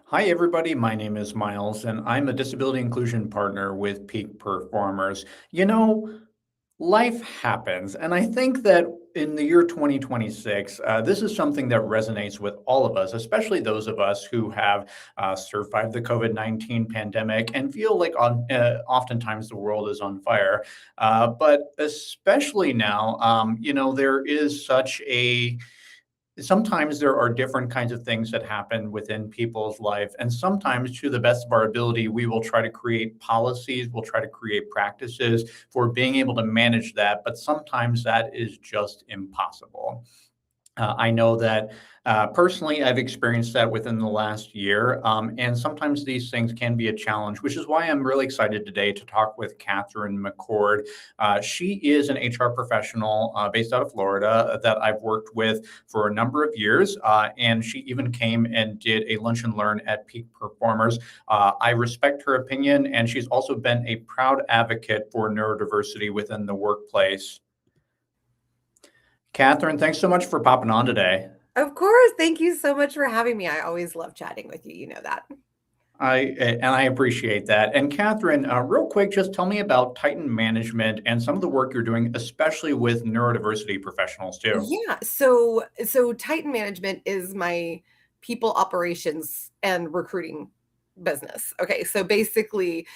Hi, everybody. My name is Miles, and I'm a disability inclusion partner with Peak Performers. Life happens, and I think that in the year 2026, this is something that resonates with all of us, especially those of us who have survived the COVID-19 pandemic and feel like oftentimes the world is on fire. But especially now, there is such a sometimes there are different kinds of things that happen within people's life, and sometimes to the best of our ability we will try to create policies, we'll try to create practices for being able to manage that, but sometimes that is just impossible. I know that personally, I've experienced that within the last year, and sometimes these things can be a challenge, which is why I'm really excited today to talk with Katherine McCord. She is an HR professional based out of Florida that I've worked with for a number of years, and she even came and did a lunch and learn at Peak Performers. I respect her opinion, and she's also been a proud advocate for neurodiversity within the workplace. Catherine, thanks so much for popping on today. Of course. Thank you so much for having me. I always love chatting with you. You know that. I appreciate that. And Catherine, real quick, just tell me about Titan Management and some of the work you're doing, especially with neurodiversity professionals too. Yeah. So Titan Management is my people operations and recruiting business. Okay. So basically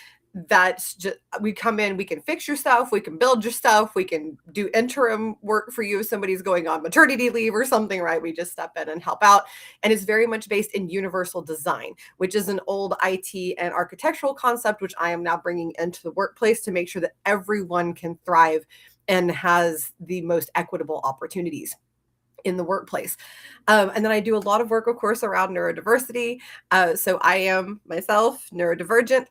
that's just we come in, we can fix your stuff, we can build your stuff, we can do interim work for you if somebody's going on maternity leave or something, right? We just step in and help out. And it's very much based in universal design, which is an old IT and architectural concept, which I am now bringing into the workplace to make sure that everyone can thrive and has the most equitable opportunities in the workplace. And then I do a lot of work, of course, around neurodiversity. So I am myself neurodivergent.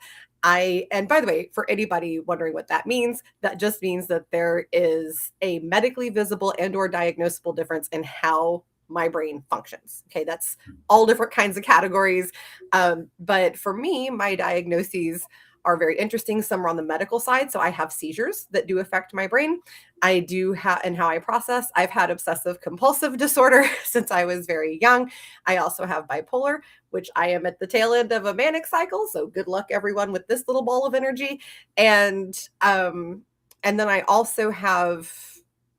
And by the way, for anybody wondering what that means, that just means that there is a medically visible and or diagnosable difference in how my brain functions. Okay, that's all different kinds of categories. But for me, my diagnoses are very interesting. Some are on the medical side. So I have seizures that do affect my brain. I do have, and how I process. I've had obsessive compulsive disorder since I was very young. I also have bipolar, which I am at the tail end of a manic cycle. So good luck, everyone, with this little ball of energy. And then I also have,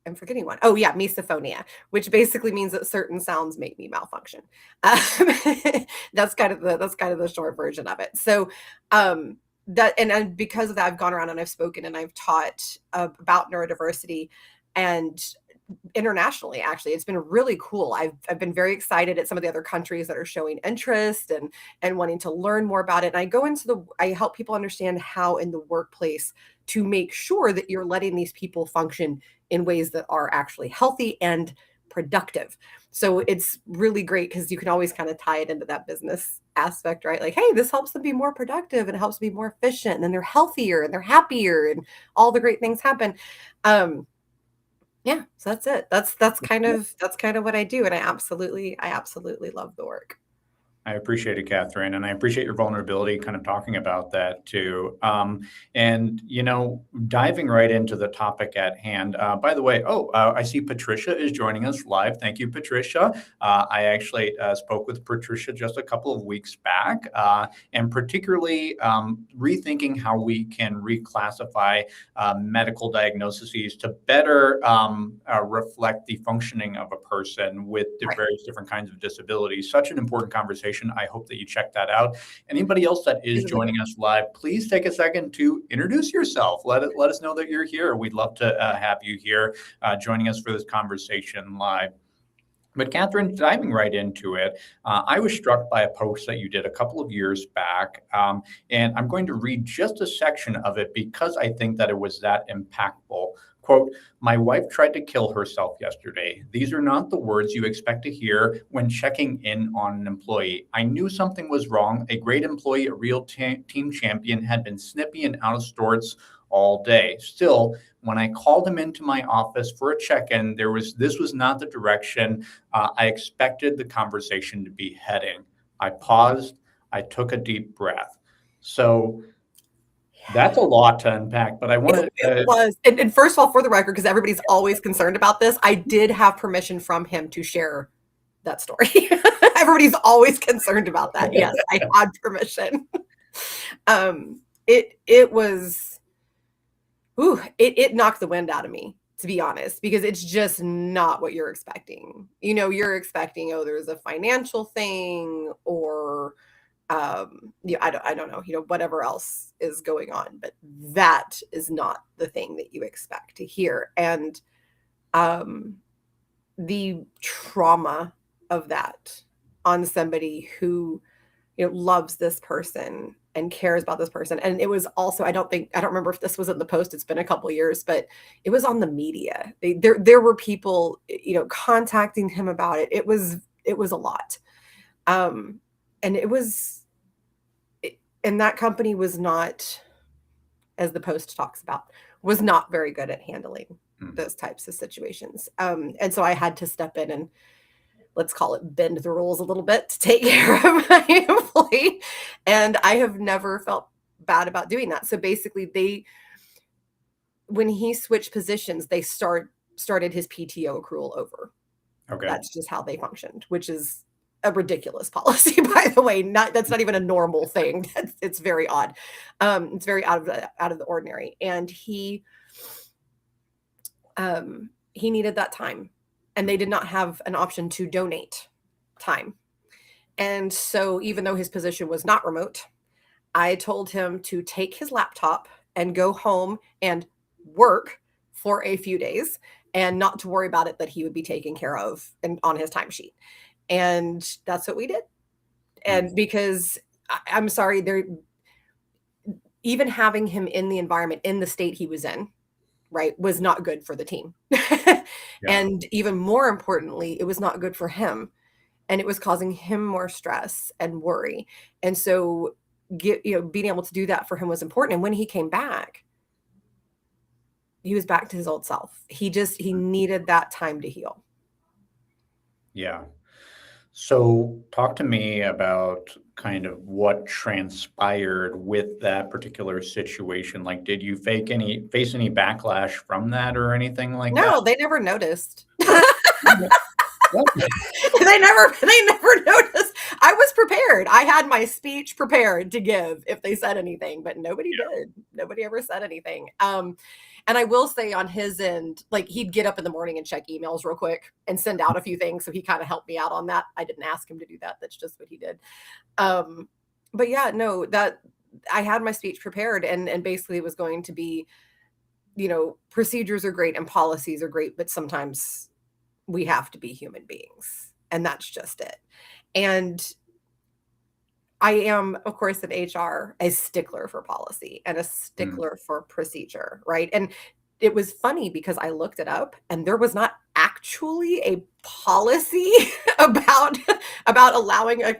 I'm forgetting one. Oh yeah, misophonia, which basically means that certain sounds make me malfunction. Um, that's kind of the short version of it. So and because of that, I've gone around and I've spoken and I've taught about neurodiversity and internationally. Actually, it's been really cool. I've been very excited at some of the other countries that are showing interest and wanting to learn more about it. And I help people understand how in the workplace to make sure that you're letting these people function in ways that are actually healthy and productive. So it's really great because you can always kind of tie it into that business aspect, right? Like, hey, this helps them be more productive and it helps them be more efficient, and then they're healthier and they're happier and all the great things happen. Um, yeah, so that's it. That's kind of what I do, and I absolutely love the work. I appreciate it, Catherine, and I appreciate your vulnerability kind of talking about that too. Diving right into the topic at hand. By the way, I see Patricia is joining us live. Thank you, Patricia. I actually spoke with Patricia just a couple of weeks back, and particularly rethinking how we can reclassify medical diagnoses to better reflect the functioning of a person with the Right. various different kinds of disabilities. Such an important conversation. I hope that you check that out. Anybody else that is joining us live, please take a second to introduce yourself. Let us know that you're here. We'd love to have you here joining us for this conversation live. But Catherine, diving right into it, I was struck by a post that you did a couple of years back, and I'm going to read just a section of it because I think that it was that impactful. Quote, my wife tried to kill herself yesterday. These are not the words you expect to hear when checking in on an employee. I knew something was wrong. A great employee, a real team champion, had been snippy and out of sorts all day. Still, when I called him into my office for a check-in, this was not the direction I expected the conversation to be heading. I paused. I took a deep breath. So that's a lot to unpack, but I want It to. was. And first of all, for the record, because everybody's always concerned about this, I did have permission from him to share that story. Everybody's always concerned about that. Yes, I had permission. It was, it knocked the wind out of me, to be honest, because it's just not what you're expecting. You're expecting, oh, there's a financial thing, or I don't know, whatever else is going on, but that is not the thing that you expect to hear. And the trauma of that on somebody who loves this person and cares about this person. And it was also, I don't remember if this was in the Post, it's been a couple years, but it was on the media. There were people contacting him about it. It was a lot. And and that company was not, as the Post talks about, was not very good at handling those types of situations. And so I had to step in and, let's call it, bend the rules a little bit to take care of my employee. And I have never felt bad about doing that. So basically when he switched positions, they started his PTO accrual over. Okay. That's just how they functioned, which is a ridiculous policy, by the way. That's not even a normal thing. It's very odd. It's very out of the ordinary. And he needed that time, and they did not have an option to donate time. And so even though his position was not remote, I told him to take his laptop and go home and work for a few days, and not to worry about it, that he would be taken care of and on his timesheet. And that's what we did. And because I'm sorry, even having him in the environment, in the state he was in, right, was not good for the team. And even more importantly, it was not good for him. And it was causing him more stress and worry. And so being able to do that for him was important. And when he came back, he was back to his old self. He needed that time to heal. Yeah. So talk to me about kind of what transpired with that particular situation. Like, did you face any backlash from that or anything like that? No, they never noticed. Well, They never noticed. I was prepared. I had my speech prepared to give if they said anything, but nobody did. Nobody ever said anything. And I will say, on his end, like, he'd get up in the morning and check emails real quick and send out a few things. So he kind of helped me out on that. I didn't ask him to do that. That's just what he did. But yeah, no, that I had my speech prepared, and basically it was going to be, procedures are great and policies are great, but sometimes we have to be human beings, and that's just it. And I am, of course, in HR, a stickler for policy and a stickler for procedure, right? And it was funny because I looked it up, and there was not actually a policy about allowing a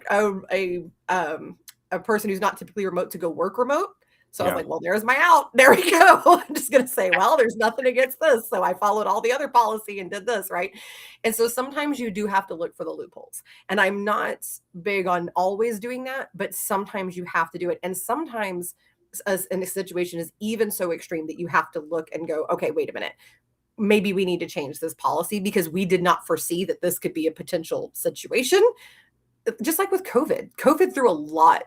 person who's not typically remote to go work remote. So I was like, well, there's my out. There we go. I'm just going to say, well, there's nothing against this. So I followed all the other policy and did this, right? And so sometimes you do have to look for the loopholes. And I'm not big on always doing that, but sometimes you have to do it. And sometimes in a situation is even so extreme that you have to look and go, okay, wait a minute. Maybe we need to change this policy because we did not foresee that this could be a potential situation. Just like with COVID threw a lot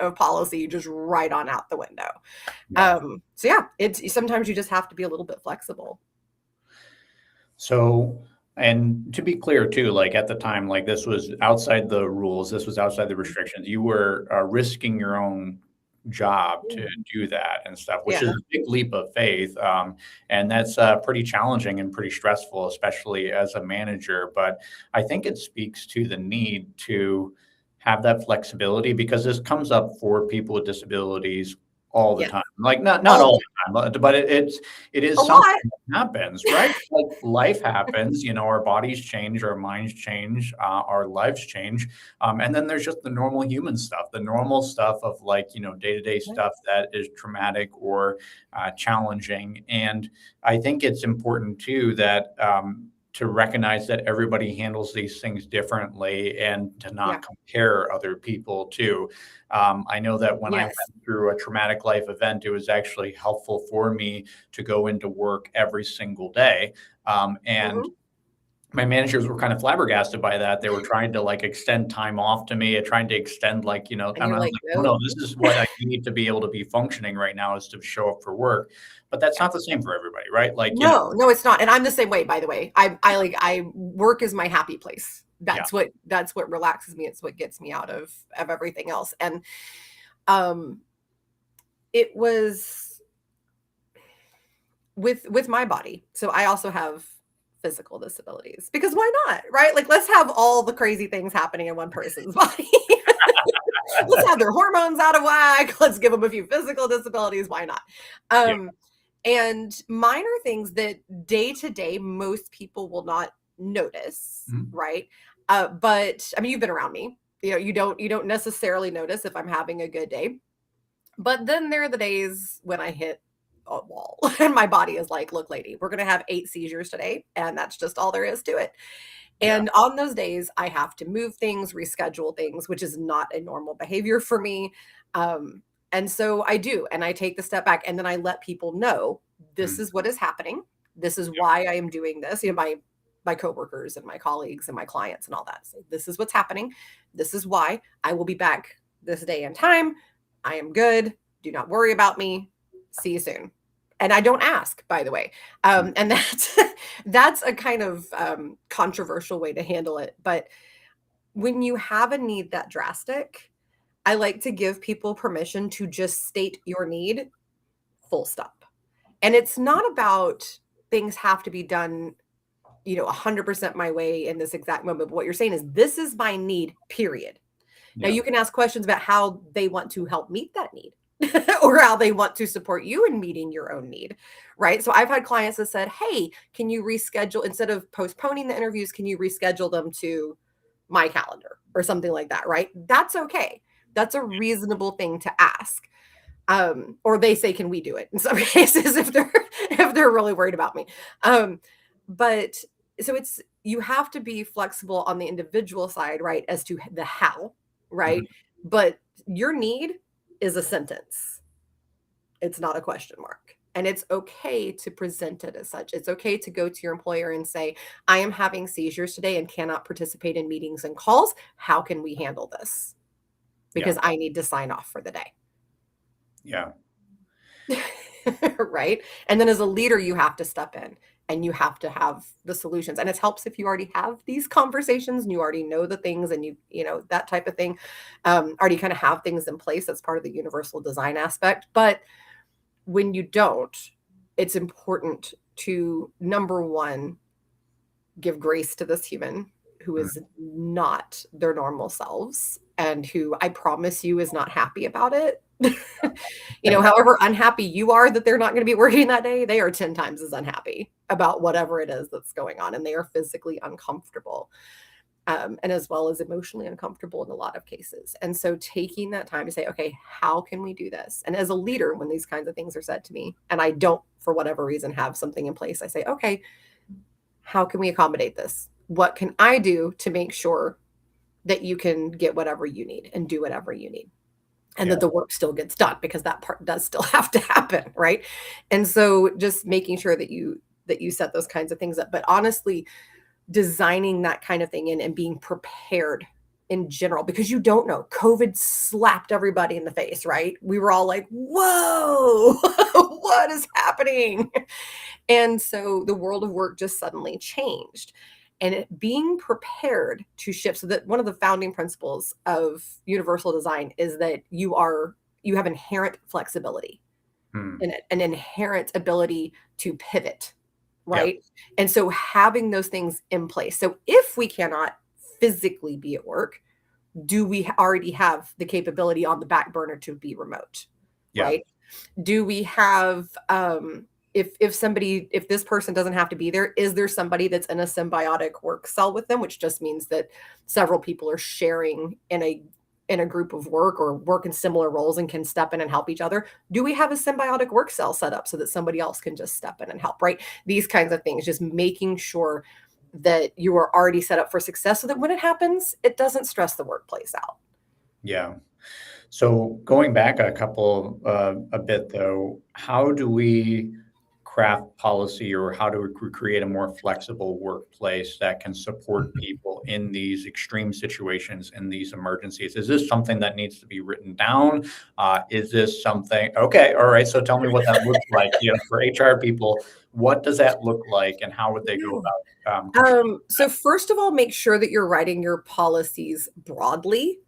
of policy just right on out the window. So yeah, it's sometimes you just have to be a little bit flexible. So, and to be clear too, like at the time, like this was outside the rules, this was outside the restrictions. You were risking your own job to do that and stuff, which is a big leap of faith. And that's pretty challenging and pretty stressful, especially as a manager. But I think it speaks to the need to have that flexibility, because this comes up for people with disabilities all the time. Like not all the time, but it is something that happens, right? Like life happens, our bodies change, our minds change, our lives change. And then there's just the normal human stuff, the normal stuff of like, day-to-day stuff that is traumatic or challenging. And I think it's important too that to recognize that everybody handles these things differently and to not compare other people too. I know that when I went through a traumatic life event, it was actually helpful for me to go into work every single day. And my managers were kind of flabbergasted by that. They were trying to like extend time off to me, trying to extend like, and And I you're was like, like, no, no, no, this is what I need to be able to be functioning right now is to show up for work. But that's not the yes. same for everybody, right? Like, No, no, it's not. And I'm the same way, by the way. I work is my happy place. yeah. That's what relaxes me. It's what gets me out of everything else. And um it was with my body. So I also have physical disabilities because why not? Right? Like let's have all the crazy things happening in one person's body. Let's have their hormones out of whack. Let's give them a few physical disabilities. Why not? Yeah. Um, and mine are things that day to day most people will not notice, Mhm. right? But I mean, you've been around me. You don't necessarily notice if I'm having a good day. But then there are the days when I hit a wall and my body is like, look, lady, we're going to have 8 seizures today. And that's just all there is to it. Yeah. And on those days, I have to move things, reschedule things, which is not a normal behavior for me. Um, and so I do, and I take the step back, and then I let people know this Mhm. is what is happening. This is why I am doing this. My coworkers and my colleagues and my clients and all that say, this is what's happening. This is why I will be back this day and time. I am good. Do not worry about me. See you soon. And I don't ask, by the way. Mhm. And that's that's a kind of controversial way to handle it. But when you have a need that drastic, I like to give people permission to just state your need, full stop. And it's not about things have to be done, 100% my way in this exact moment. But what you're saying is, this is my need, period. Now, Yeah. you can ask questions about how they want to help meet that need or how they want to support you in meeting your own need, right? So I've had clients that said, hey, can you reschedule instead of postponing the interviews? Can you reschedule them to my calendar or something like that, right? That's okay. That's a reasonable thing to ask. Or they say, can we do it in some cases if they're really worried about me. But so you have to be flexible on the individual side, right, as to the how, Mhm. right? But your need is a sentence. It's not a question mark. And it's okay to present it as such. It's okay to go to your employer and say, I am having seizures today and cannot participate in meetings and calls. How can we handle this? Yeah. Because I need to sign off for the day. Yeah. Right? And then as a leader, you have to step in and you have to have the solutions. And it helps if you already have these conversations and you already know the things and that type of thing. Already kind of have things in place. That's part of the universal design aspect. But when you don't, it's important to, number one, give grace to this human who Mhm. is not their normal selves and who I promise you is not happy about it. However unhappy you are that they're not going to be working that day, they are 10 times as unhappy about whatever it is that's going on. And they are physically uncomfortable, and as well as emotionally uncomfortable in a lot of cases. And so taking that time to say, okay, how can we do this? And as a leader, when these kinds of things are said to me, and I don't, for whatever reason, have something in place, I say, okay, how can we accommodate this? What can I do to make sure that you can get whatever you need and do whatever you need? And Yeah. that the work still gets done because that part does still have to happen, right? And so just making sure that you set those kinds of things up. But honestly, designing that kind of thing in and being prepared in general, because you don't know. COVID slapped everybody in the face, right? We were all like, whoa, what is happening? And so the world of work just suddenly changed. And being prepared to shift. So that one of the founding principles of universal design is that you have inherent flexibility Mhm. and an inherent ability to pivot, Yeah. right? And so having those things in place. So if we cannot physically be at work, do we already have the capability on the back burner to be remote, Yeah. right? Do we have if this person doesn't have to be there, is there somebody that's in a symbiotic work cell with them, which just means that several people are sharing in a group of work or work in similar roles and can step in and help each other? Do we have a symbiotic work cell set up so that somebody else can just step in and help, right? These kinds of things, just making sure that you are already set up for success so that when it happens, it doesn't stress the workplace out. Yeah. So going back a bit though, how do we craft policy or how to create a more flexible workplace that can support people in these extreme situations, in these emergencies? Is this something that needs to be written down? Is this something? Okay, all right. So tell me what that looks like. For HR people, what does that look like, and how would they go Yeah. about controlling So first of all, make sure that you're writing your policies broadly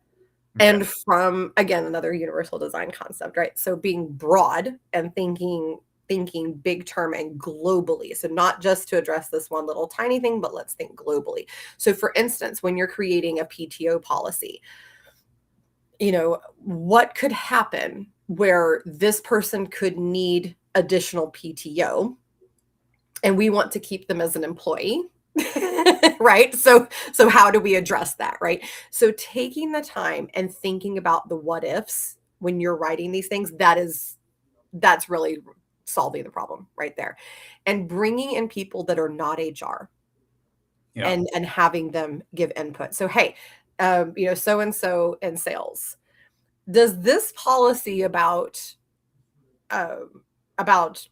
that? Okay. and from, again, another universal design concept, right? So being broad and thinking big term and globally. So not just to address this one little tiny thing, but let's think globally. So for instance, when you're creating a PTO policy, what could happen where this person could need additional PTO and we want to keep them as an employee? Right? So how do we address that, right? So taking the time and thinking about the what ifs when you're writing these things, that's really solving the problem right there. And bringing in people that are not HR Yeah. and having them give input. So hey, so and so in sales, does this policy about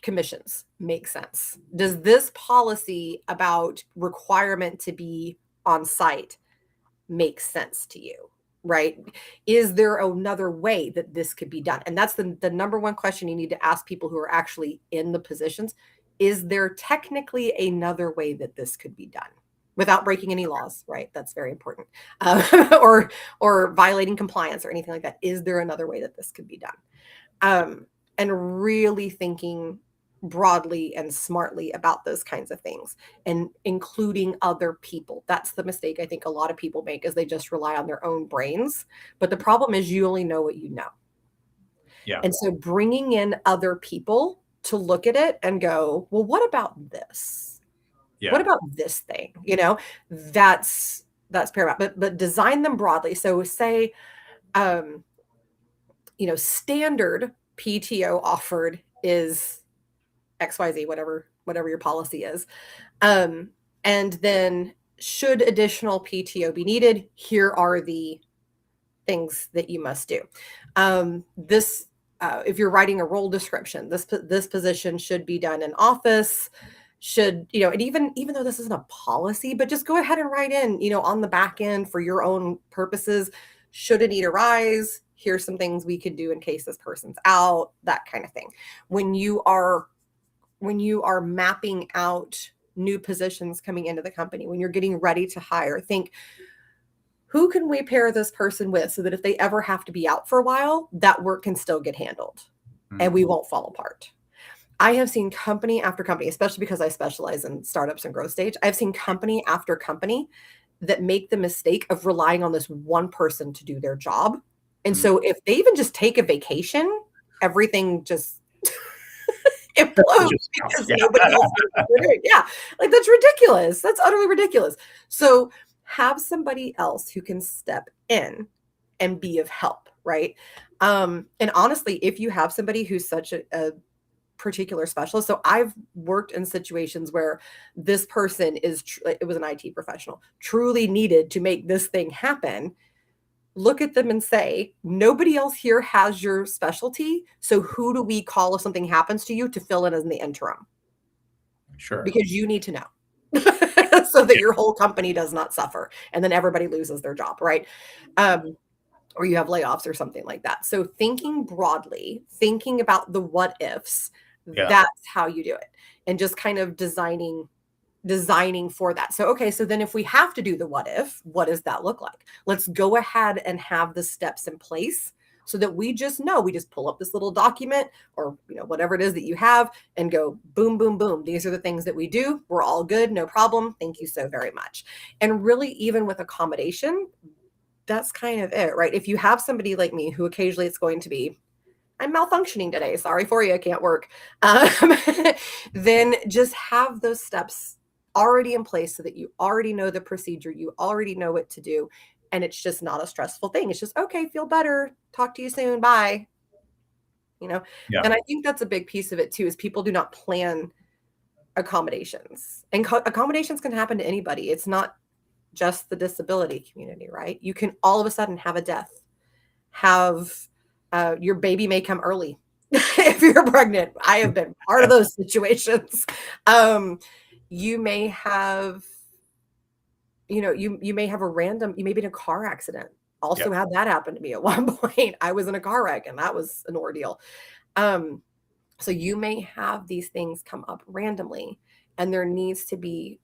commissions make sense? Does this policy about requirement to be on site make sense to you? Right? Is there another way that this could be done? And that's the number one question you need to ask people who are actually in the positions. Is there technically another way that this could be done without breaking any laws? Right? That's very important. Or violating compliance or anything like that. Is there another way that this could be done? And really thinking broadly and smartly about those kinds of things and including other people. That's the mistake I think a lot of people make, is they just rely on their own brains. But the problem is you only know what you know. Yeah. And so bringing in other people to look at it and go, well, what about this? Yeah. What about this thing? That's paramount. But design them broadly. So say, standard PTO offered is XYZ, whatever your policy is. And then should additional PTO be needed, here are the things that you must do. If you're writing a role description, this position should be done in office. And even though this isn't a policy, but just go ahead and write in, on the back end for your own purposes, should a need arise, here's some things we could do in case this person's out, that kind of thing. When you are mapping out new positions coming into the company, when you're getting ready to hire, think, who can we pair this person with so that if they ever have to be out for a while, that work can still get handled and we won't fall apart. I have seen company after company, especially because I specialize in startups and growth stage. I've seen company after company that make the mistake of relying on this one person to do their job. And so if they even just take a vacation, everything just implodes because nobody else knows what they're doing. Yeah, like that's ridiculous. That's utterly ridiculous. So have somebody else who can step in and be of help, right? And honestly, if you have somebody who's such a particular specialist. So I've worked in situations where this person it was an IT professional, truly needed to make this thing happen. Look at them and say, nobody else here has your specialty. So who do we call if something happens to you to fill in as in the interim? Sure. Because you need to know so that your whole company does not suffer and then everybody loses their job, right? Or you have layoffs or something like that. So thinking broadly, thinking about the what ifs, that's how you do it. And just kind of designing for that. So, okay, so then if we have to do the what if, what does that look like? Let's go ahead and have the steps in place so that we just know, we just pull up this little document or, whatever it is that you have and go boom, boom, boom. These are the things that we do. We're all good. No problem. Thank you so very much. And really, even with accommodation, that's kind of it, right? If you have somebody like me who occasionally it's going to be, I'm malfunctioning today. Sorry for you. I can't work. Then just have those steps already in place so that you already know the procedure. You already know what to do. And it's just not a stressful thing. It's just, okay, feel better. Talk to you soon. Bye. Yeah. And I think that's a big piece of it too, is people do not plan accommodations. And accommodations can happen to anybody. It's not just the disability community, right? You can all of a sudden have a death, have your baby may come early if you're pregnant. I have been part of those situations. You may have, you may have you may be in a car accident. Yeah. Also had that happen to me at one point. I was in a car wreck and that was an ordeal. Um, so you may have these things come up randomly, and there needs to be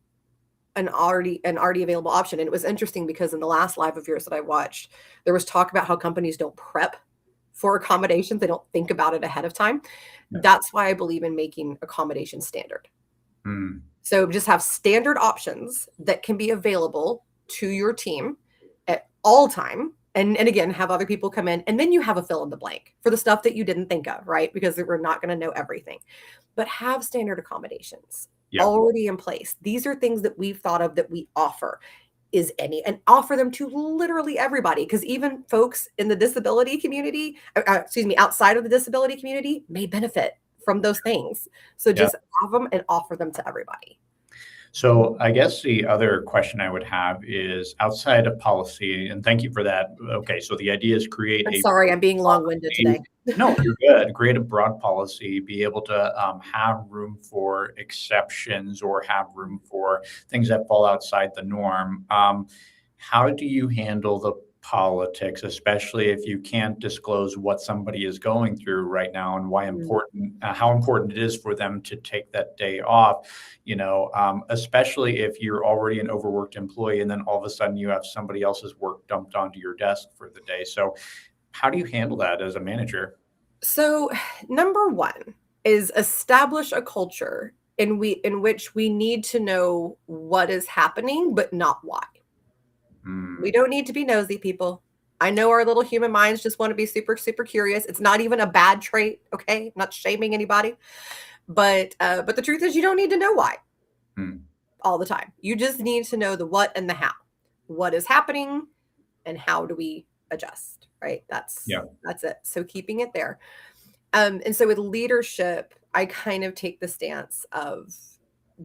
an already available option. And it was interesting because in the last live of yours that I watched, there was talk about how companies don't prep for accommodations. They don't think about it ahead of time. Yeah. That's why I believe in making accommodations standard. Mm. So just have standard options that can be available to your team at all time. And again, have other people come in, and then you have a fill in the blank for the stuff that you didn't think of, right? Because we're not going to know everything, but have standard accommodations Yeah. already in place. These are things that we've thought of that we offer and offer them to literally everybody. Because even folks in the disability community, outside of the disability community may benefit from those things. So Yeah. just have them and offer them to everybody. So I guess the other question I would have is outside of policy, and thank you for that. Okay, so the idea is create I'm a sorry, I'm being long-winded today. no, you're good. Create a broad policy, be able to have room for exceptions or have room for things that fall outside the norm. How do you handle the politics, especially if you can't disclose what somebody is going through right now and how important it is for them to take that day off? Especially if you're already an overworked employee and then all of a sudden you have somebody else's work dumped onto your desk for the day. So how do you handle that as a manager? So, number one is establish a culture in which we need to know what is happening, but not why. We Mm, don't need to be nosy, people. I know our little human minds just want to be super, super curious. It's not even a bad trait, okay? I'm not shaming anybody, but the truth is, you don't need to know why mm, all the time. You just need to know the what and the how. What is happening, and how do we adjust? Right? yeah, That's it. So keeping it there. And so with leadership, I kind of take the stance of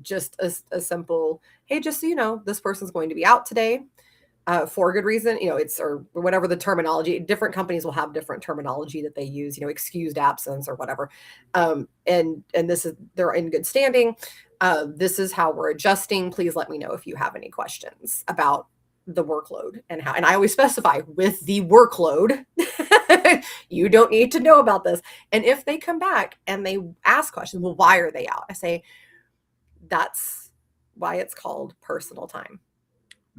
just a simple, hey, just so you know, this person's going to be out today for a good reason. It's or whatever the terminology. Different companies will have different terminology that they use. Excused absence or whatever. And this is they're in good standing. This is how we're adjusting. Please let me know if you have any questions about the workload and how. And I always specify with the workload. You don't need to know about this. And if they come back and they ask questions, well, why are they out? I say, that's why it's called personal time.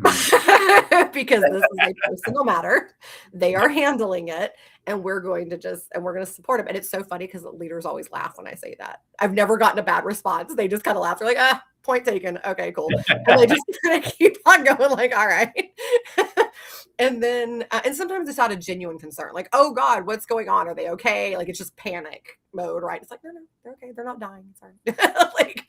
mm, Because this is a personal matter. They are handling it, and we're going to support them. And it's so funny because the leaders always laugh when I say that. I've never gotten a bad response. They just kind of laugh. They're like, point taken. Okay, cool. And they just kind of keep on going, like, all right. And then, and sometimes it's out of genuine concern, like, oh God, what's going on? Are they okay? Like, it's just panic mode, right? It's like, no, they're okay. They're not dying. Sorry. Like,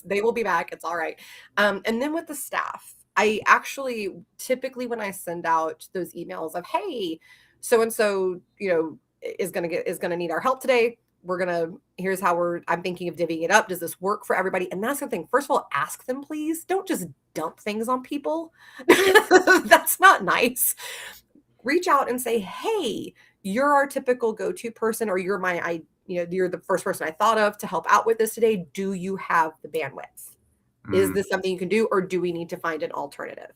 they will be back. It's all right. And then with the staff, I actually typically when I send out those emails of, hey, so and so, is gonna need our help today. Here's how I'm thinking of divvying it up. Does this work for everybody? And that's the thing. First of all, ask them, please. Don't just dump things on people. yeah, That's not nice. Reach out and say, hey, you're our typical go-to person, or you're the first person I thought of to help out with this today. Do you have the bandwidth? Is mm, this something you can do, or do we need to find an alternative?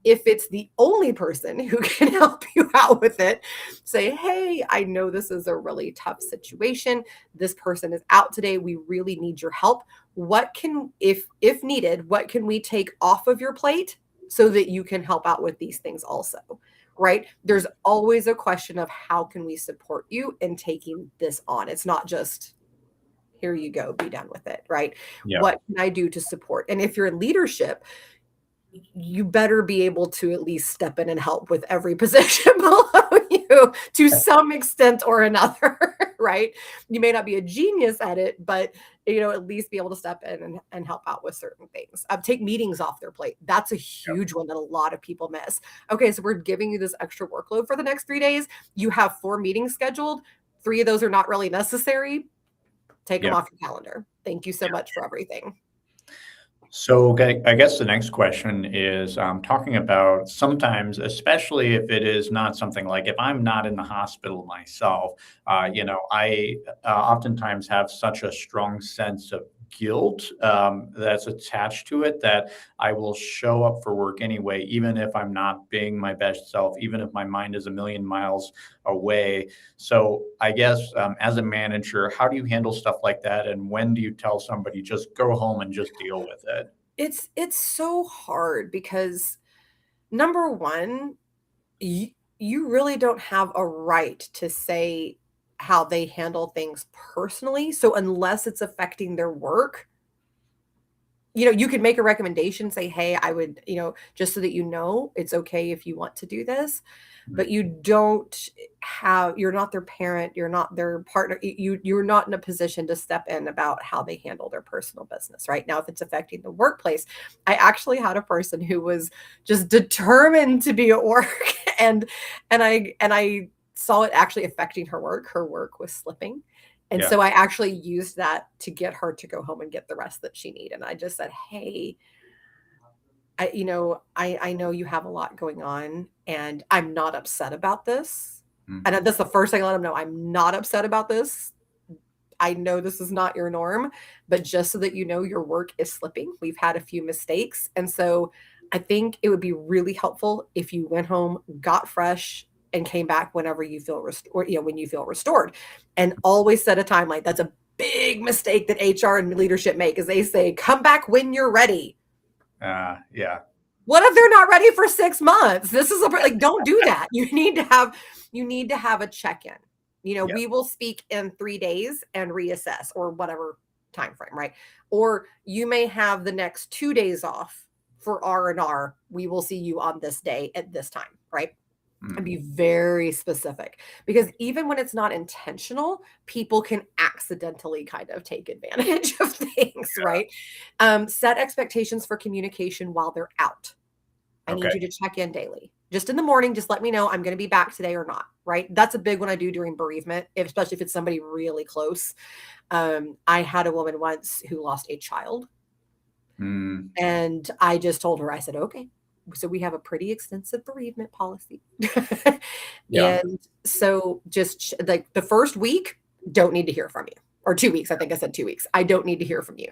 If it's the only person who can help you out with it, say, hey, I know this is a really tough situation. This person is out today. We really need your help. If needed, what can we take off of your plate so that you can help out with these things also? Right? There's always a question of how can we support you in taking this on? It's not just, here you go, be done with it, right? yeah, What can I do to support? And if you're in leadership, you better be able to at least step in and help with every position below you to some extent or another, right? You may not be a genius at it, but at least be able to step in and help out with certain things. Take meetings off their plate. That's a yeah, huge one that a lot of people miss. Okay, so we're giving you this extra workload for the next 3 days. You have 4 meetings scheduled. 3 of those are not really necessary. Take them yeah. off your calendar. Thank you so much for everything. So, okay, I guess the next question is talking about sometimes, especially if it is not something like if I'm not in the hospital myself, I oftentimes have such a strong sense of guilt that's attached to it that I will show up for work anyway, even if I'm not being my best self, even if my mind is a million miles away. So, I guess as a manager, how do you handle stuff like that? And when do you tell somebody just go home and just deal with it? It's so hard because number one, you really don't have a right to say how they handle things personally. So unless it's affecting their work, you could make a recommendation, say, "Hey, I would, just so that you know, it's okay if you want to do this." But you're not their parent, you're not their partner. You're not in a position to step in about how they handle their personal business, right? Now, if it's affecting the workplace, I actually had a person who was just determined to be at work and and I saw it actually affecting her work. Her work was slipping. And Yeah. so I actually used that to get her to go home and get the rest that she needed. And I just said, "Hey, I know you have a lot going on and I'm not upset about this." Mm. And that's the first thing I let them know. I'm not upset about this. I know this is not your norm, but just so that you know, your work is slipping. We've had a few mistakes. And so I think it would be really helpful if you went home, got fresh, and came back whenever you feel restored, when you feel restored. And always set a timeline. That's a big mistake that HR and leadership make is they say, come back when you're ready. Yeah. What if they're not ready for 6 months? This is like, don't do that. You need to have a check-in. Yeah. We will speak in 3 days and reassess or whatever time frame, right? Or you may have the next 2 days off for R&R. We will see you on this day at this time, right? And Mm. be very specific because even when it's not intentional, people can accidentally kind of take advantage of things, right? Set expectations for communication while they're out. I Okay. need you to check in daily. Just in the morning, just let me know I'm going to be back today or not, right? That's a big one I do during bereavement, especially if it's somebody really close. I had a woman once who lost a child, Mm. and I just told her, I said, okay, so we have a pretty extensive bereavement policy. Yeah. And so just like the first week, don't need to hear from you. Or 2 weeks. I think I said 2 weeks. I don't need to hear from you.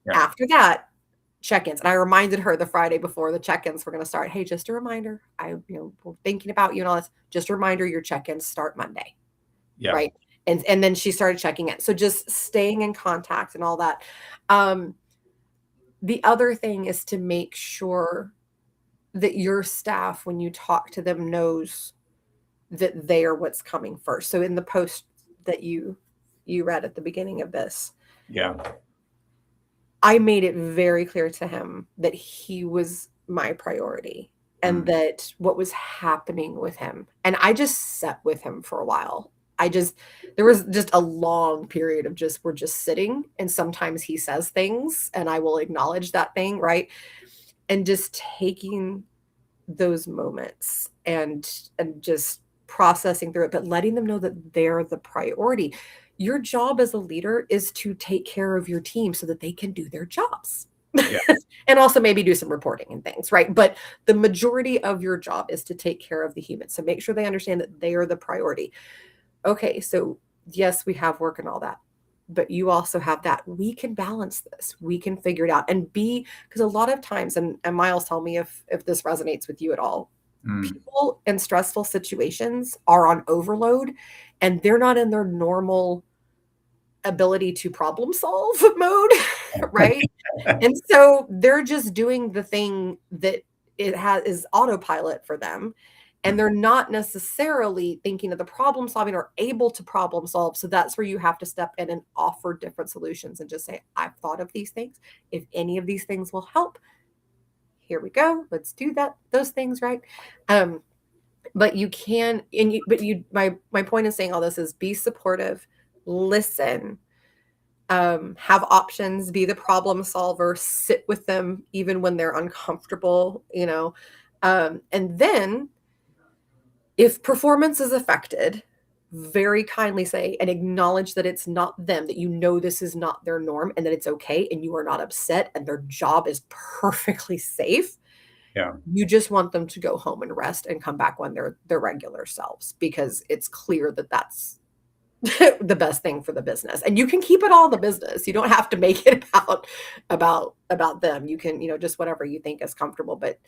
Yeah. After that, check-ins. And I reminded her the Friday before the check-ins were going to start. Hey, just a reminder. We're thinking about you and all this. Just a reminder, your check-ins start Monday. Yeah. Right. And then she started checking in. So just staying in contact and all that. Um, the other thing is to make sure that your staff, when you talk to them, knows that they are what's coming first. So in the post that you read at the beginning of this, Yeah. I made it very clear to him that he was my priority and Mm. that what was happening with him. And I just sat with him for a while. There was just a long period of we're just sitting. And sometimes he says things and I will acknowledge that thing, right? And just taking those moments and just processing through it, but letting them know that they're the priority. Your job as a leader is to take care of your team so that they can do their jobs. Yeah. And also maybe do some reporting and things, right? But the majority of your job is to take care of the humans. So make sure they understand that they are the priority. Okay, so yes, we have work and all that, but you also have that. We can balance this. We can figure it out and be because a lot of times, and Miles, tell me if this resonates with you at all. Mm. People in stressful situations are on overload and they're not in their normal ability to problem solve mode, right? And so they're just doing the thing that it has is autopilot for them. And Mm. they're not necessarily thinking of the problem solving or able to problem solve. So that's where you have to step in and offer different solutions and just say, I've thought of these things. If any of these things will help, here we go. Let's do those things, right? Um, but you can, and you, but you, my point in saying all this is be supportive, listen, have options, be the problem solver, sit with them even when they're uncomfortable, and then if performance is affected, very kindly say and acknowledge that it's not them, that you know this is not their norm and that it's okay and you are not upset and their job is perfectly safe. Yeah. You just want them to go home and rest and come back when they're their regular selves, because it's clear that that's the best thing for the business. And you can keep it all the business. You don't have to make it about them. You can, just whatever you think is comfortable. But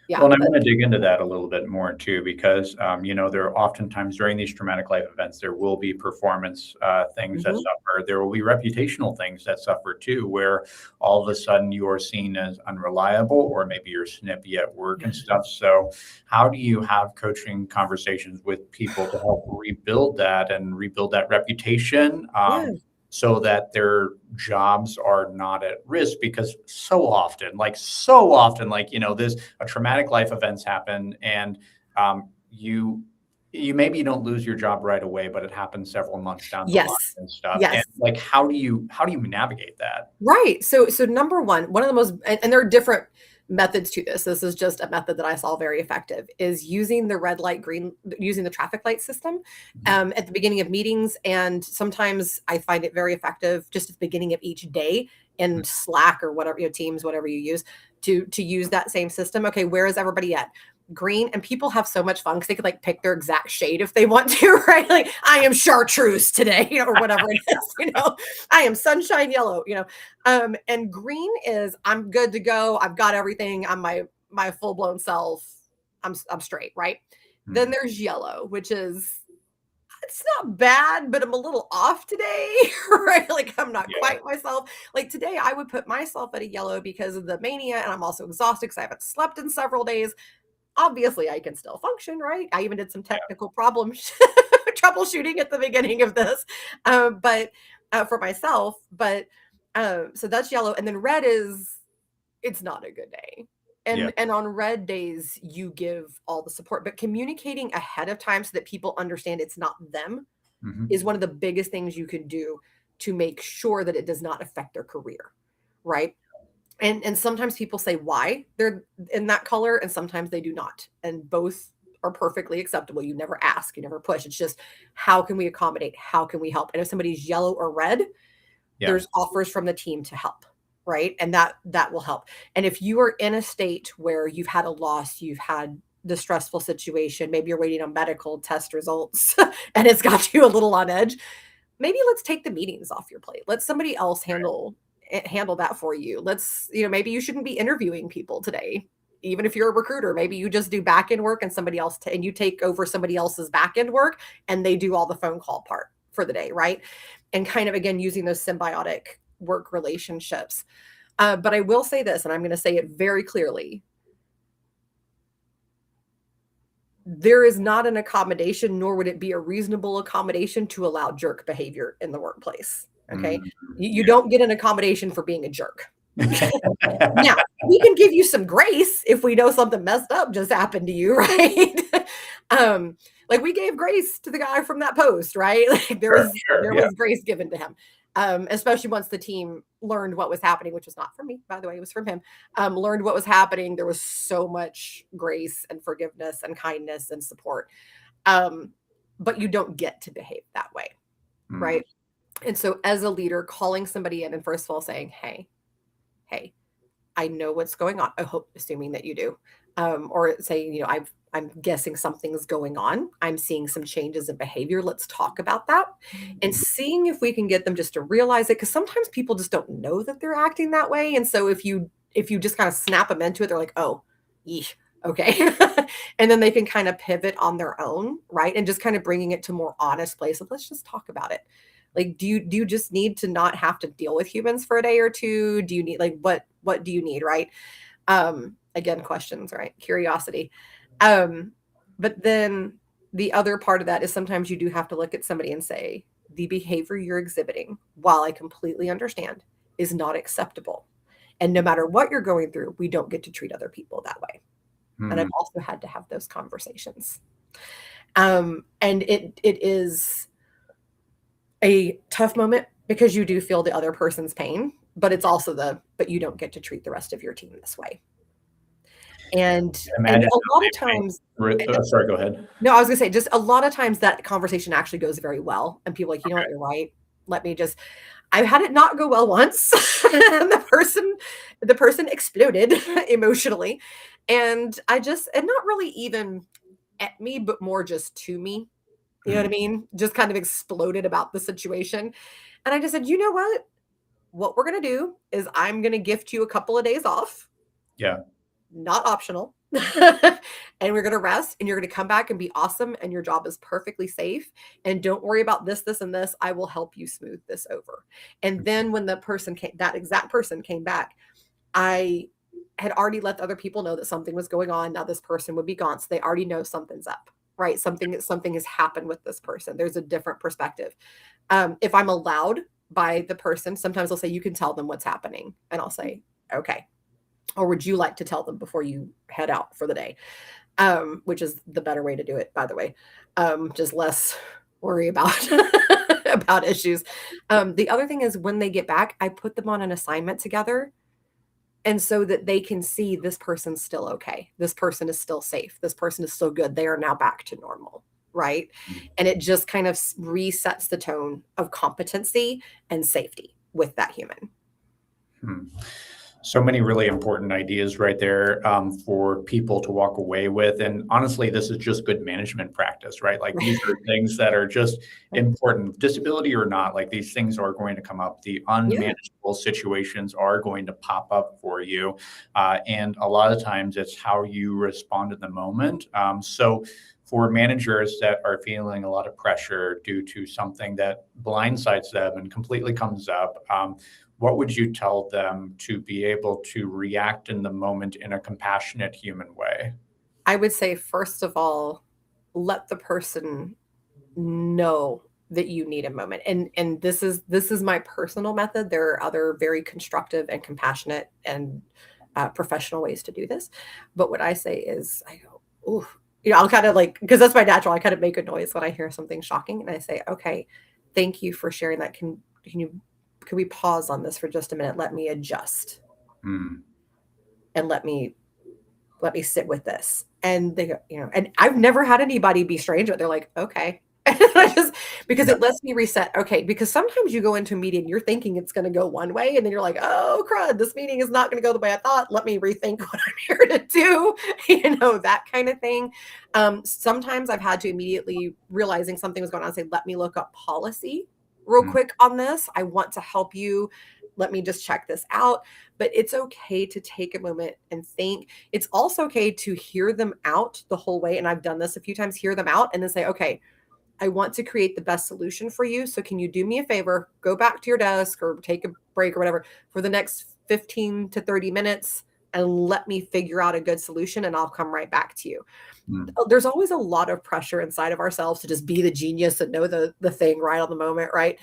yeah, Well, and I want to dig into that a little bit more too, because there are oftentimes during these traumatic life events, there will be performance things that mhm. suffer. There will be reputational things that suffer too, where all of a sudden you are seen as unreliable, or maybe you're snippy at work and stuff. So, how do you have coaching conversations with people to help rebuild that and rebuild that reputation? Yeah. So that their jobs are not at risk, because so often, this a traumatic life events happen, and you maybe don't lose your job right away, but it happens several months down the line Yes. and stuff. And Yes. like, how do you navigate that? Right. So number one of the most, and there are different methods to this. This is just a method that I saw very effective, is using the red light, green, using the traffic light system Mhm. at the beginning of meetings. And sometimes I find it very effective just at the beginning of each day in Slack or whatever, Teams, whatever you use, to use that same system. Okay, where is everybody at? Green. And people have so much fun because they could like pick their exact shade if they want to, right? Like, I am chartreuse today, or whatever it is, I am sunshine yellow, and green is I'm good to go. I've got everything. I'm my full blown self. I'm straight, right? Then Mhm. there's yellow, which is it's not bad, but I'm a little off today, right? Like I'm not Yeah, quite myself. Like today, I would put myself at a yellow because of the mania, and I'm also exhausted because I haven't slept in several days. Obviously, I can still function, right? I even did some yeah, technical problem troubleshooting at the beginning of this, but for myself. But so that's yellow, and then red is it's not a good day. yeah. And on red days, you give all the support, but communicating ahead of time so that people understand it's not them Mhm. is one of the biggest things you can do to make sure that it does not affect their career, right? And sometimes people say why they're in that color, and sometimes they do not. And both are perfectly acceptable. You never ask, you never push. It's just how can we accommodate? How can we help? And if somebody's yellow or red, Yeah. there's offers from the team to help, right? And that will help. And if you are in a state where you've had a loss, you've had the stressful situation, maybe you're waiting on medical test results and it's got you a little on edge, maybe let's take the meetings off your plate. Let somebody else handle that for you. Maybe you shouldn't be interviewing people today. Even if you're a recruiter, maybe you just do back end work and and you take over somebody else's back end work and they do all the phone call part for the day, right? And kind of again using those symbiotic work relationships. But I will say this, and I'm going to say it very clearly: there is not an accommodation, nor would it be a reasonable accommodation to allow jerk behavior in the workplace. Okay. Mhm. You Yeah. don't get an accommodation for being a jerk. Now, we can give you some grace if we know something messed up just happened to you, right? um, like we gave grace to the guy from that post, right? Like there Sure, was sure, there yeah. was grace given to him. Especially once the team learned what was happening, which was not from me, by the way, it was from him. Learned what was happening. There was so much grace and forgiveness and kindness and support. Um, but you don't get to behave that way, Mm. right? And so as a leader, calling somebody in and first of all saying, hey, I know what's going on. I hope, assuming that you do, or saying, I'm guessing something's going on. I'm seeing some changes in behavior. Let's talk about that, and seeing if we can get them just to realize it. Because sometimes people just don't know that they're acting that way, and so if you just kind of snap them into it, they're like, oh, yeesh, okay, and then they can kind of pivot on their own, right, and just kind of bringing it to a more honest place of let's just talk about it. Like, do you just need to not have to deal with humans for a day or two? Do you need like what do you need, right? Again, questions, right? Curiosity. Um, but then the other part of that is sometimes you do have to look at somebody and say, the behavior you're exhibiting, while I completely understand, is not acceptable. And no matter what you're going through, we don't get to treat other people that way. And I've Mm. also had to have those conversations. And it is a tough moment because you do feel the other person's pain, but it's also but you don't get to treat the rest of your team this way. And Imagine a how lot of they times, sorry, go ahead. no, I was gonna say, just a lot of times that conversation actually goes very well, and people are like, "You know what? Okay. You're right. Let me just." I've had it not go well once, and the person exploded emotionally, and not really even at me, but more just to me. You know what I Mm, mean? Just kind of exploded about the situation, and I just said, "You know what? What we're gonna do is I'm gonna gift you a couple of days off, yeah. not optional. And we're going to rest and you're going to come back and be awesome and your job is perfectly safe and don't worry about this and this. I will help you smooth this over." And then when that exact person came back, I had already let the other people know that something was going on. Now this person would be gone, so they already know something's up, right? Something has happened with this person. There's a different perspective. If I'm allowed by the person, sometimes they'll say, "You can tell them what's happening," and I'll say, "Okay." Or would you like to tell them before you head out for the day? Which is the better way to do it, by the way. Just less worry about about issues. The other thing is when they get back, I put them on an assignment together, and so that they can see this person's still okay. This person is still safe. This person is still good. They are now back to normal, right? And it just kind of resets the tone of competency and safety with that human. Hmm. So many really important ideas right there, for people to walk away with. And honestly, this is just good management practice, right? Like these are things that are just important, disability or not, like these things are going to come up. The Yeah. unmanageable situations are going to pop up for you. And a lot of times it's how you respond in the moment. So for managers that are feeling a lot of pressure due to something that blindsides them and completely comes up, what would you tell them to be able to react in the moment in a compassionate human way? I would say, first of all, let the person know that you need a moment. And this is my personal method. There are other very constructive and compassionate and professional ways to do this. But what I say is, I go, "Ooh," I'll kind of like, because that's my natural. I kind of make a noise when I hear something shocking, and I say, "Okay, thank you for sharing that. Can we pause on this for just a minute? Let me adjust Mm, and let me sit with this." And they go, and I've never had anybody be strange, but they're like, "Okay." And I just, because yeah. it lets me reset. Okay. Because sometimes you go into a meeting, you're thinking it's going to go one way, and then you're like, "Oh, crud, this meeting is not going to go the way I thought. Let me rethink what I'm here to do." That kind of thing. Sometimes I've had to immediately, realizing something was going on, say, "Let me look up policy real Mm, quick on this. I want to help you. Let me just check this out." But it's okay to take a moment and think. It's also okay to hear them out the whole way. And I've done this a few times, hear them out and then say, "Okay, I want to create the best solution for you. So can you do me a favor? Go back to your desk or take a break or whatever for the next 15 to 30 minutes and let me figure out a good solution and I'll come right back to you." mm. There's always a lot of pressure inside of ourselves to just be the genius and know the thing right on the moment, right?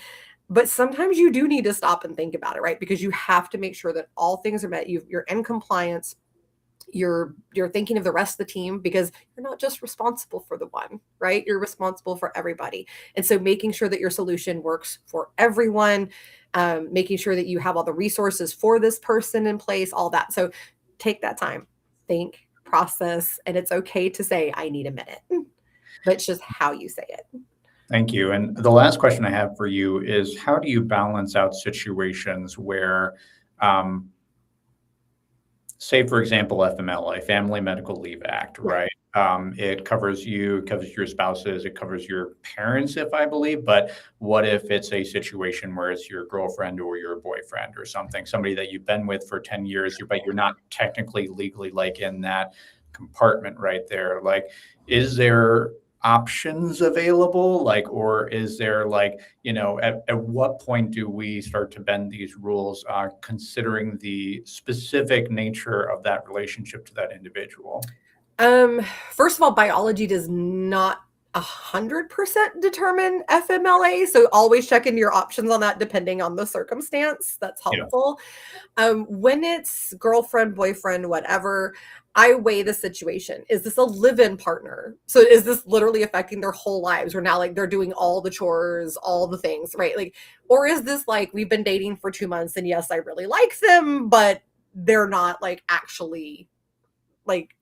But sometimes you do need to stop and think about it, right? Because you have to make sure that all things are met. You're in compliance. You're thinking of the rest of the team because you're not just responsible for the one, right? You're responsible for everybody. And so making sure that your solution works for everyone, making sure that you have all the resources for this person in place, all that. So take that time, think, process, and it's okay to say, "I need a minute," but it's just how you say it. Thank you. And the last question I have for you is how do you balance out situations where, um, say, for example, FMLA, Family Medical Leave Act, Right. right? It covers you, it covers your spouses, it covers your parents, if I believe. But what if it's a situation where it's your girlfriend or your boyfriend or something, somebody that you've been with for 10 years, but you're not technically legally like in that compartment right there? Like, is there options available? Like, or is there like, at what point do we start to bend these rules, considering the specific nature of that relationship to that individual? Um, First of all, biology does not 100% determine FMLA, so always check into your options on that depending on the circumstance. That's Yeah. helpful. When it's girlfriend, boyfriend, whatever, I weigh the situation. Is this a live-in partner? So is this literally affecting their whole lives? Where now like they're doing all the chores, all the things, right? Like, or is this like we've been dating for 2 months and yes, I really like them, but they're not like actually like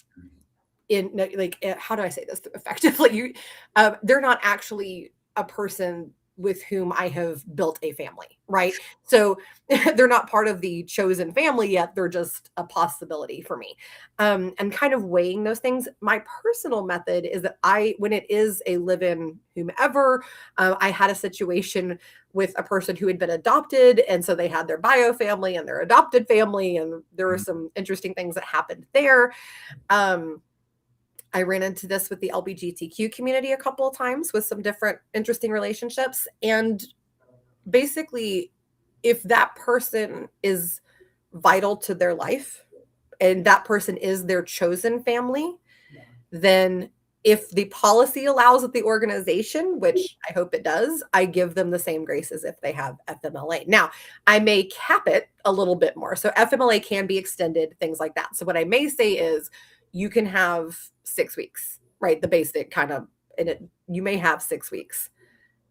how do I say this effectively? They're not actually a person with whom I have built a family, right? So they're not part of the chosen family yet. They're just a possibility for me. And kind of weighing those things. My personal method is that when it is a live-in whomever, I had a situation with a person who had been adopted, and so they had their bio family and their adopted family, and there were some interesting things that happened there. I ran into this with the LGBTQ community a couple of times with some different interesting relationships. And basically, if that person is vital to their life and that person is their chosen family, then if the policy allows at the organization, which I hope it does, I give them the same grace as if they have FMLA. Now, I may cap it a little bit more. So FMLA can be extended, things like that. So what I may say is you can have 6 weeks, right? The basic kind of, you may have 6 weeks.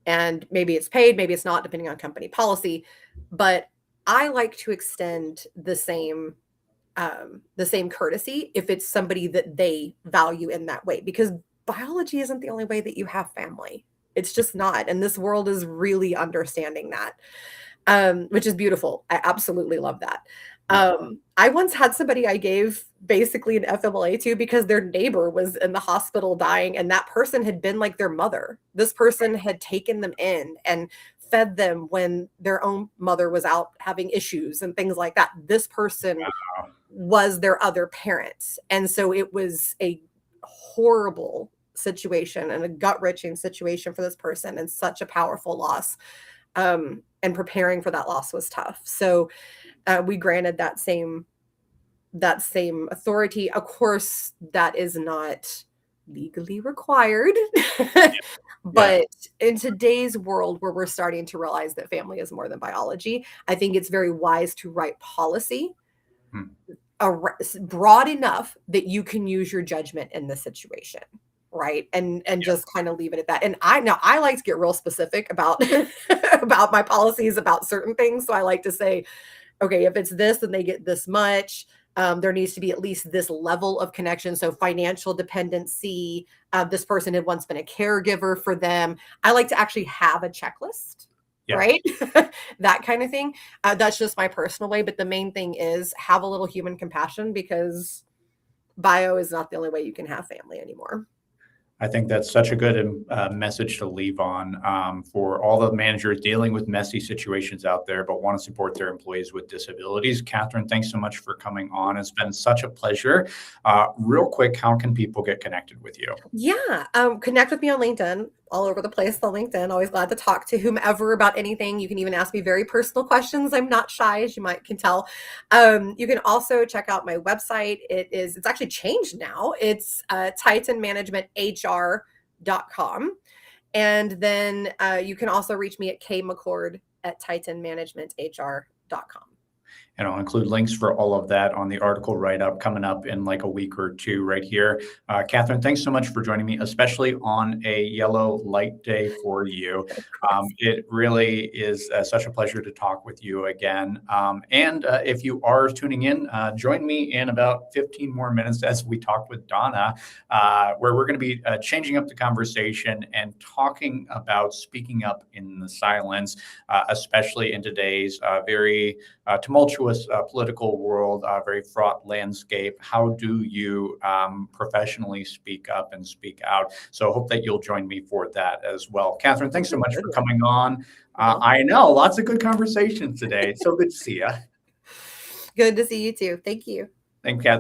And maybe it's paid, maybe it's not, depending on company policy. But I like to extend the same courtesy if it's somebody that they value in that way, because biology isn't the only way that you have family. It's just not. And this world is really understanding that, which is beautiful. I absolutely love that. I once had somebody I gave basically an FMLA to because their neighbor was in the hospital dying, and that person had been like their mother. This person had taken them in and fed them when their own mother was out having issues and things like that. This person was their other parent. And so it was a horrible situation and a gut-wrenching situation for this person, and such a powerful loss. And preparing for that loss was tough. So we granted that same authority. Of course, that is not legally required. But in today's world where we're starting to realize that family is more than biology, I think it's very wise to write policy broad enough that you can use your judgment in the situation, right? And just kind of leave it at that. And I like to get real specific about about my policies about certain things. So I like to say, okay, if it's this, then they get this much. There needs to be at least this level of connection. So financial dependency. This person had once been a caregiver for them. I like to actually have a checklist, right? That kind of thing. That's just my personal way. But the main thing is have a little human compassion, because bio is not the only way you can have family anymore. I think that's such a good message to leave on for all the managers dealing with messy situations out there, but want to support their employees with disabilities. Katherine, thanks so much for coming on. It's been such a pleasure. Real quick, how can people get connected with you? Yeah, connect with me on LinkedIn, all over the place on LinkedIn. Always glad to talk to whomever about anything. You can even ask me very personal questions. I'm not shy, as you can tell. You can also check out my website. It's actually changed now. It's titanmanagementhr.com. And then you can also reach me at kmccord@titanmanagementhr.com. And I'll include links for all of that on the article write-up coming up in like a week or two right here. Katherine, thanks so much for joining me, especially on a yellow light day for you. It really is such a pleasure to talk with you again. And if you are tuning in, join me in about 15 more minutes as we talk with Donna, where we're going to be changing up the conversation and talking about speaking up in the silence, especially in today's very tumultuous political world, very fraught landscape. How do you professionally speak up and speak out? So I hope that you'll join me for that as well. Katherine, thanks so much for coming on. I know, lots of good conversations today. So good to see you. Good to see you too. Thank you. Thank you, Katherine.